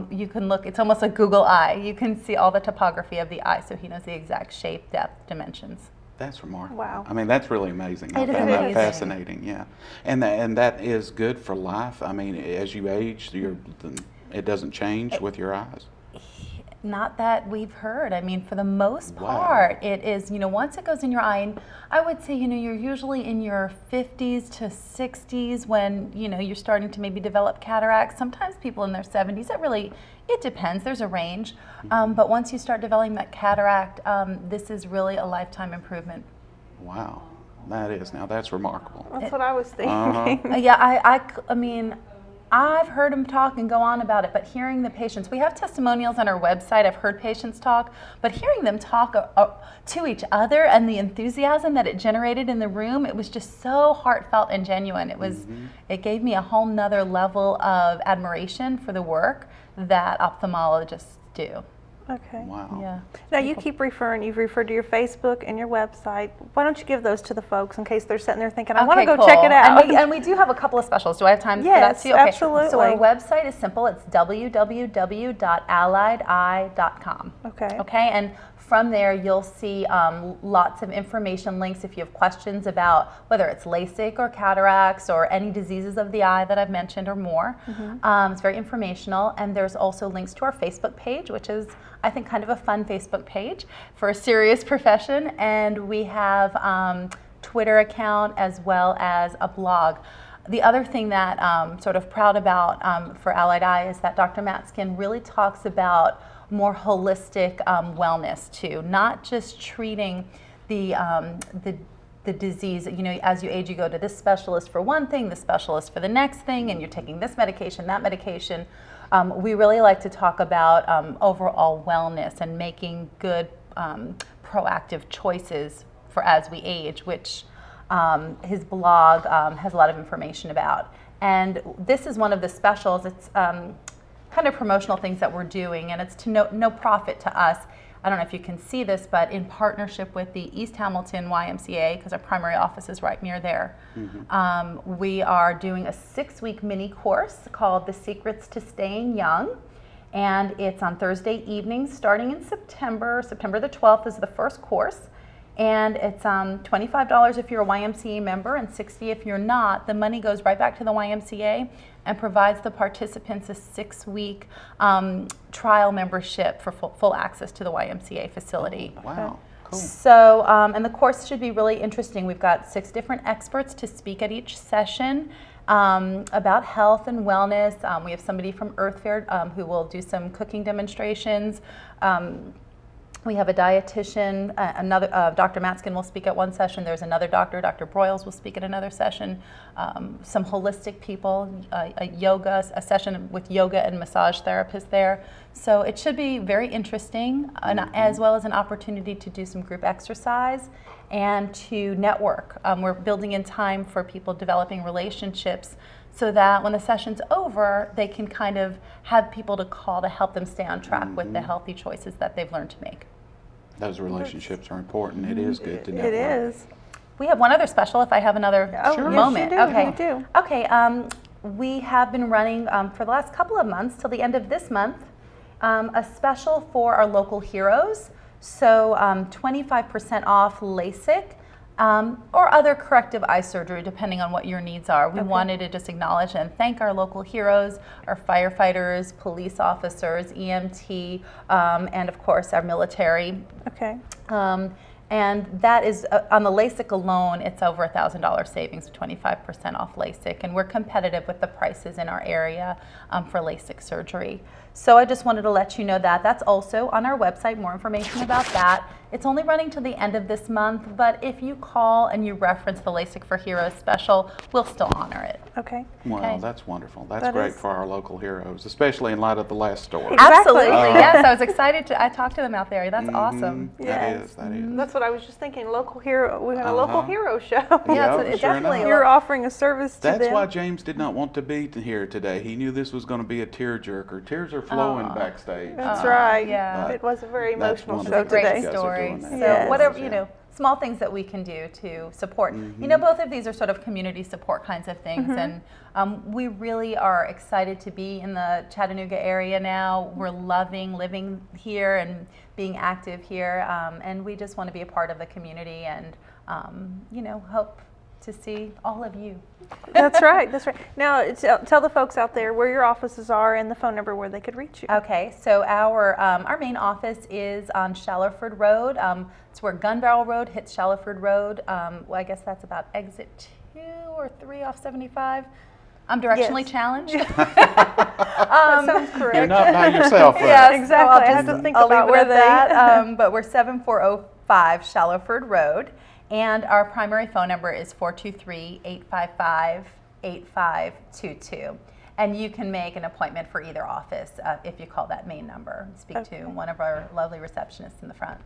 you can look, it's almost like Google Eye. You can see all the topography of the eye, so he knows the exact shape, depth, dimensions. That's remarkable. Wow. I mean, that's really amazing. I found that fascinating, yeah. And that is good for life. I mean, as you age, it doesn't change with your eyes? Not that we've heard. I mean, for the most part, it is, you know, once it goes in your eye, and I would say, you know, you're usually in your 50s to 60s when, you know, you're starting to maybe develop cataracts. Sometimes people in their 70s, it depends, there's a range. But once you start developing that cataract, this is really a lifetime improvement. Wow, that's remarkable. That's what I was thinking. Yeah, I mean, I've heard him talk and go on about it, but hearing the patients, we have testimonials on our website. I've heard patients talk, but hearing them talk to each other and the enthusiasm that it generated in the room, it was just so heartfelt and genuine. It gave me a whole nother level of admiration for the work that ophthalmologists do. Okay. Wow. Yeah. Now you've referred to your Facebook and your website. Why don't you give those to the folks in case they're sitting there thinking, I want to go check it out. And we do have a couple of specials. Do I have time for that too? Yes, absolutely. So our website is simple. It's www.alliedeye.com. Okay. Okay, and from there you'll see lots of information links if you have questions about whether it's LASIK or cataracts or any diseases of the eye that I've mentioned or more. It's very informational, and there's also links to our Facebook page, which is, I think, kind of a fun Facebook page for a serious profession, and we have Twitter account as well as a blog. The other thing that I'm sort of proud about for Allied Eye is that Dr. Matskin really talks about more holistic wellness too, not just treating the disease. You know, as you age, you go to this specialist for one thing, this specialist for the next thing, and you're taking this medication, that medication. We really like to talk about overall wellness and making good proactive choices for as we age, which his blog has a lot of information about. And this is one of the specials. It's kind of promotional things that we're doing, and it's to no profit to us. I don't know if you can see this, but in partnership with the East Hamilton YMCA, because our primary office is right near there, we are doing a 6-week mini course called The Secrets to Staying Young. And it's on Thursday evenings starting in September. September the 12th is the first course. And it's $25 if you're a YMCA member and $60 if you're not. The money goes right back to the YMCA and provides the participants a 6-week trial membership for full access to the YMCA facility. Oh, wow, cool. So, and the course should be really interesting. We've got 6 different experts to speak at each session about health and wellness. We have somebody from Earth Fair who will do some cooking demonstrations. We have a dietitian, another Dr. Matskin will speak at one session. There's another doctor, Dr. Broyles will speak at another session. Some holistic people, a session with yoga and massage therapists there. So it should be very interesting, as well as an opportunity to do some group exercise and to network. We're building in time for people developing relationships so that when the session's over, they can kind of have people to call to help them stay on track with the healthy choices that they've learned to make. Those relationships are important. It is good to network. It is. We have one other special, if I have another moment. Yes, okay. you do. Okay. We have been running for the last couple of months till the end of this month a special for our local heroes. So 25% off LASIK or other corrective eye surgery, depending on what your needs are. We wanted to just acknowledge and thank our local heroes, our firefighters, police officers, EMT, and of course our military. Okay. And that is, on the LASIK alone, it's over $1,000 savings, 25% off LASIK. And we're competitive with the prices in our area for LASIK surgery. So I just wanted to let you know that. That's also on our website, more information about that. It's only running to the end of this month, but if you call and you reference the LASIK for Heroes special, we'll still honor it. Okay. Wow, that's wonderful. That's great for our local heroes, especially in light of the last story. Absolutely, yes. I was excited I talked to them out there. That's awesome. Yes. That is. That's what I was just thinking. Local hero. We had a local hero show. Yeah, it's definitely. You're offering a service to them. That's why James did not want to be here today. He knew this was going to be a tearjerker. Tears are flowing backstage. That's right. Yeah. It was a very emotional It's show a great today. story. So whatever, small things that we can do to support. Both of these are sort of community support kinds of things, and we really are excited to be in the Chattanooga area now. We're loving living here and being active here, and we just want to be a part of the community and, hope to see all of you. That's right. That's right. Now, tell the folks out there where your offices are and the phone number where they could reach you. Okay, so our main office is on Shallowford Road. It's where Gun Barrel Road hits Shallowford Road. Well, I guess that's about exit 2 or 3 off 75. I'm directionally challenged. That sounds correct. You're not by yourself, right? Yes, exactly. I have to think about where that. But we're 7405 Shallowford Road. And our primary phone number is 423-855-8522. And you can make an appointment for either office if you call that main number. Speak to one of our lovely receptionists in the front.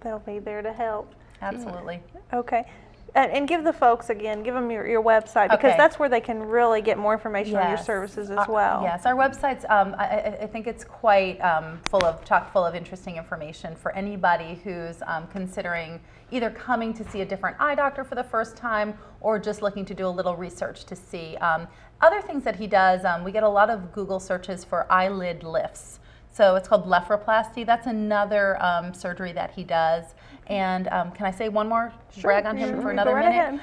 They'll be there to help. Absolutely. Okay. And give the folks, again, give them your website, because that's where they can really get more information on your services as well. Yes, our website's, I think it's quite chock full of interesting information for anybody who's considering either coming to see a different eye doctor for the first time or just looking to do a little research to see. Other things that he does, we get a lot of Google searches for eyelid lifts. So it's called blepharoplasty. That's another surgery that he does. And can I say one more? Brag on him for another minute?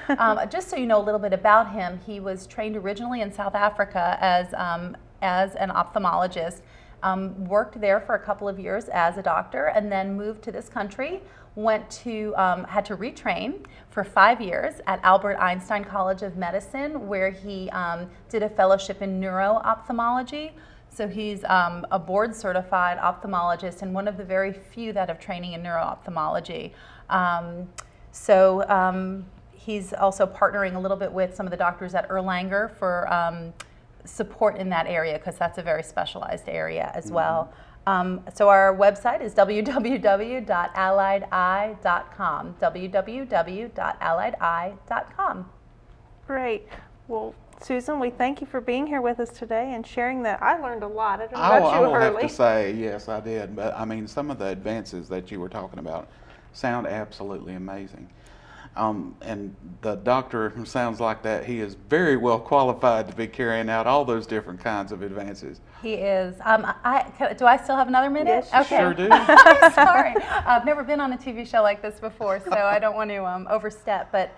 Just so you know a little bit about him, he was trained originally in South Africa as an ophthalmologist, worked there for a couple of years as a doctor, and then moved to this country, had to retrain for 5 years at Albert Einstein College of Medicine, where he did a fellowship in neuro-ophthalmology. So he's a board certified ophthalmologist and one of the very few that have training in neuro-ophthalmology. He's also partnering a little bit with some of the doctors at Erlanger for support in that area, because that's a very specialized area as well. So our website is www.alliedeye.com, www.alliedeye.com. Great. Well, Susan, we thank you for being here with us today and sharing that. I learned a lot. I don't know about you, I will Hurley. have to say, yes, I did. But I mean, some of the advances that you were talking about sound absolutely amazing. And the doctor sounds like that he is very well qualified to be carrying out all those different kinds of advances. He is. Do I still have another minute? Yes, you sure do. I'm sorry. I've never been on a TV show like this before, so I don't want to overstep. But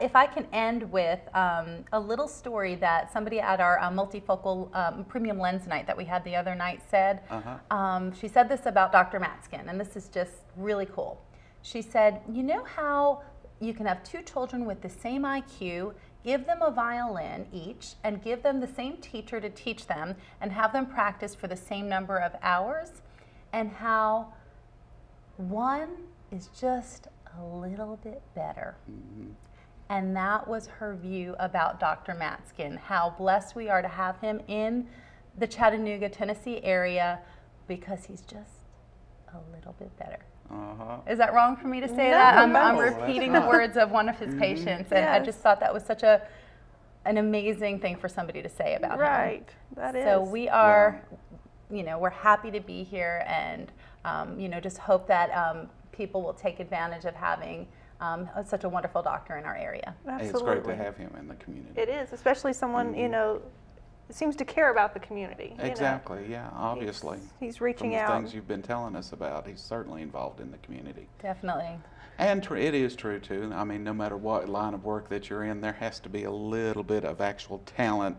if I can end with a little story that somebody at our multifocal premium lens night that we had the other night said. She said this about Dr. Matskin, and this is just really cool. She said, you know how you can have two children with the same IQ, give them a violin each, and give them the same teacher to teach them, and have them practice for the same number of hours, and how one is just a little bit better. And that was her view about Dr. Matskin, how blessed we are to have him in the Chattanooga, Tennessee area, because he's just a little bit better. Is that wrong for me to say that? I'm repeating the words of one of his patients, and I just thought that was such an amazing thing for somebody to say about him. Right, that is. So we are, we're happy to be here, and just hope that people will take advantage of having such a wonderful doctor in our area. Absolutely. It's great to have him in the community. It is, especially someone, seems to care about the community. Exactly, yeah, obviously. He's reaching out. out. From the things you've been telling us about, he's certainly involved in the community. Definitely. And it is true, too. I mean, no matter what line of work that you're in, there has to be a little bit of actual talent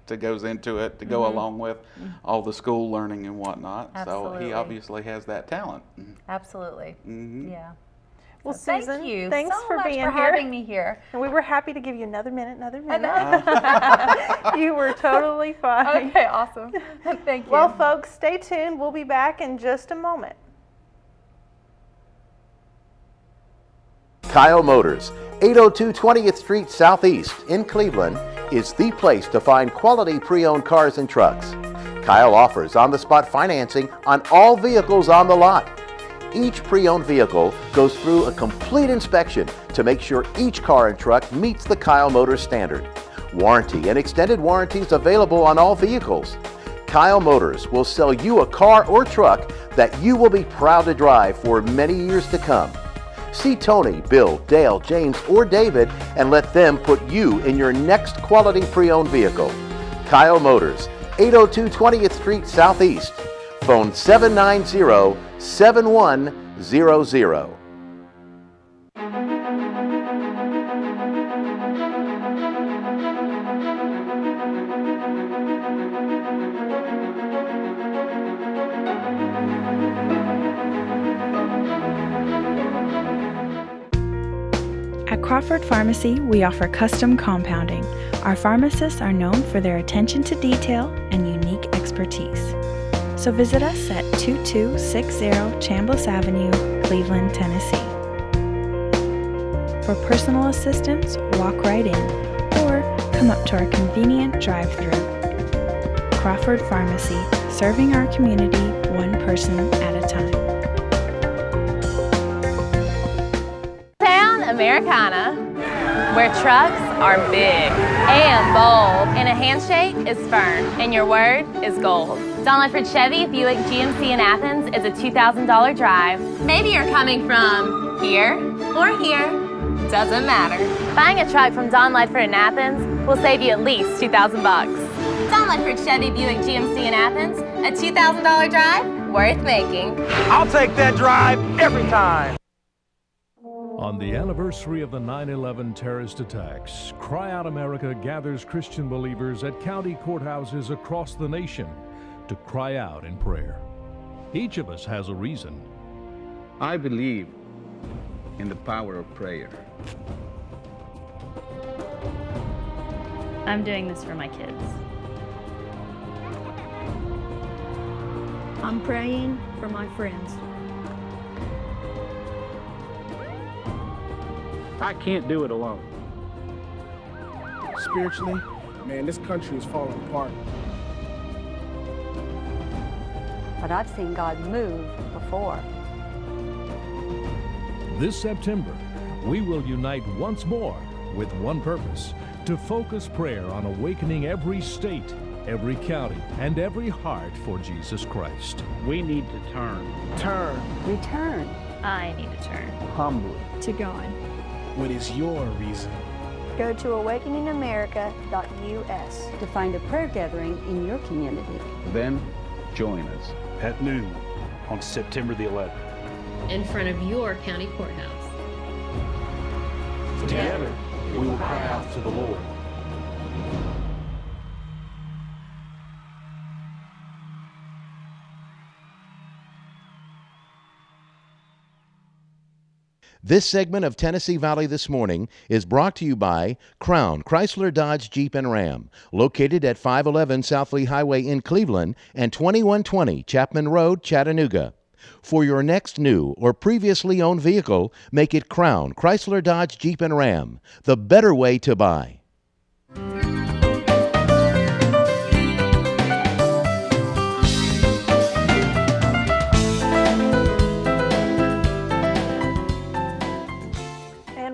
that goes into it to go along with all the school learning and whatnot. Absolutely. So he obviously has that talent. Absolutely, yeah. Well, so Susan, thank you thanks so for much being for here. having me here. And we were happy to give you another minute. You were totally fine. Okay, awesome. Thank you. Well, folks, stay tuned. We'll be back in just a moment. Kyle Motors, 802 20th Street Southeast in Cleveland, is the place to find quality pre-owned cars and trucks. Kyle offers on-the-spot financing on all vehicles on the lot. Each pre-owned vehicle goes through a complete inspection to make sure each car and truck meets the Kyle Motors standard. Warranty and extended warranties available on all vehicles. Kyle Motors will sell you a car or truck that you will be proud to drive for many years to come. See Tony, Bill, Dale, James, or David and let them put you in your next quality pre-owned vehicle. Kyle Motors, 802 20th Street Southeast. Phone 790-7100. At Crawford Pharmacy, we offer custom compounding. Our pharmacists are known for their attention to detail and unique expertise. So visit us at 2260 Chambliss Avenue, Cleveland, Tennessee. For personal assistance, walk right in or come up to our convenient drive-thru. Crawford Pharmacy, serving our community one person at a time. Americana, where trucks are big and bold, and a handshake is firm, and your word is gold. Don Ledford Chevy Buick GMC in Athens is a $2,000 drive. Maybe you're coming from here or here, doesn't matter. Buying a truck from Don Ledford in Athens will save you at least $2,000. Don Ledford Chevy Buick GMC in Athens, a $2,000 drive worth making. I'll take that drive every time. On the anniversary of the 9/11 terrorist attacks, Cry Out America gathers Christian believers at county courthouses across the nation to cry out in prayer. Each of us has a reason. I believe in the power of prayer. I'm doing this for my kids. I'm praying for my friends. I can't do it alone. Spiritually, man, this country is falling apart. But I've seen God move before. This September, we will unite once more with one purpose: to focus prayer on awakening every state, every county, and every heart for Jesus Christ. We need to turn. Turn. Return. I need to turn. Humbly. To God. What is your reason? Go to awakeningamerica.us To find a prayer gathering in your community. Then join us At noon on September the 11th. In front of your county courthouse. Together, we will cry out to the Lord. This segment of Tennessee Valley This Morning is brought to you by Crown Chrysler Dodge Jeep and Ram, located at 511 South Lee Highway in Cleveland and 2120 Chapman Road, Chattanooga. For your next new or previously owned vehicle, make it Crown Chrysler Dodge Jeep and Ram, the better way to buy.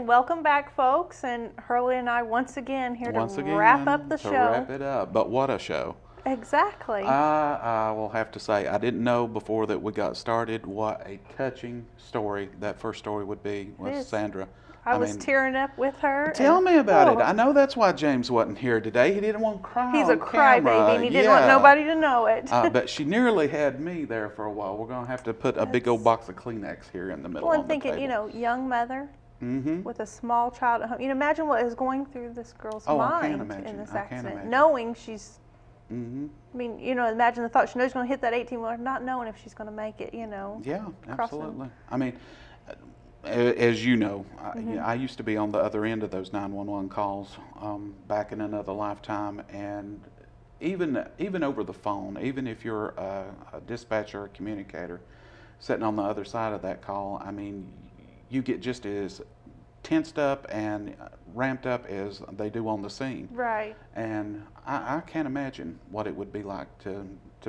Welcome back, folks, and Hurley and I once again here Once to again, wrap up the to show. wrap it up, but what a show. Exactly. I will have to say, I didn't know before that we got started what a touching story that first story would be with Sandra. I was tearing up with her. Tell me about it. I know that's why James wasn't here today. He didn't want to cry He's on a crybaby, and he didn't want nobody to know it. But she nearly had me there for a while. We're going to have to put a big old box of Kleenex here in the middle Well, on and the thinking, table. young mother. Mm-hmm. With a small child at home. Imagine what is going through this girl's mind in this accident. Knowing she's, imagine the thought she knows she's going to hit that 18-wheeler, not knowing if she's going to make it, Yeah, absolutely. I mean, as you know, I used to be on the other end of those 911 calls back in another lifetime, and even over the phone, even if you're a dispatcher or communicator sitting on the other side of that call, I mean, you get just as tensed up and ramped up as they do on the scene. Right. And I can't imagine what it would be like to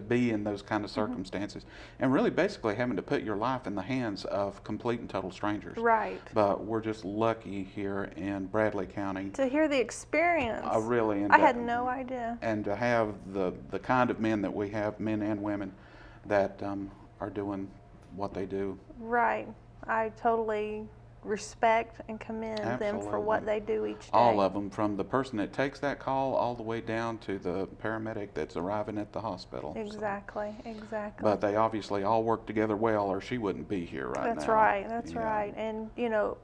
be in those kind of circumstances and really basically having to put your life in the hands of complete and total strangers. Right. But we're just lucky here in Bradley County. To hear the experience. Really. I had no idea. And to have the kind of men that we have, men and women, that are doing what they do. Right. I totally respect and commend them for what they do each day. All of them, from the person that takes that call all the way down to the paramedic that's arriving at the hospital. Exactly, exactly. But they obviously all work together well, or she wouldn't be here right now. That's right, that's right. And,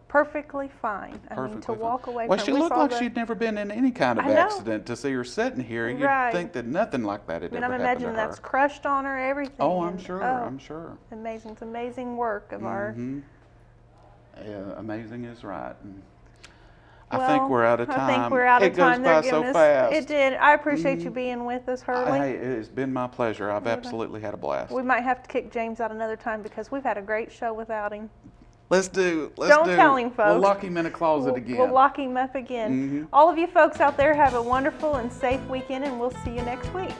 perfectly fine. I mean, to walk away from Well, she looked like she'd never been in any kind of accident. To see her sitting here, you'd think that nothing like that had ever happened to her. I'm imagining that's crushed on her, everything. Oh, I'm sure, I'm sure. Amazing. It's amazing work of our... Yeah, amazing is right. I think we're out of time. I think we're out of time. It goes by so fast. It did. I appreciate you being with us, Hurley. Hey, it has been my pleasure. I've absolutely had a blast. We might have to kick James out another time because we've had a great show without him. Don't tell him, folks. We'll lock him in a closet again. We'll lock him up again. All of you folks out there have a wonderful and safe weekend, and we'll see you next week.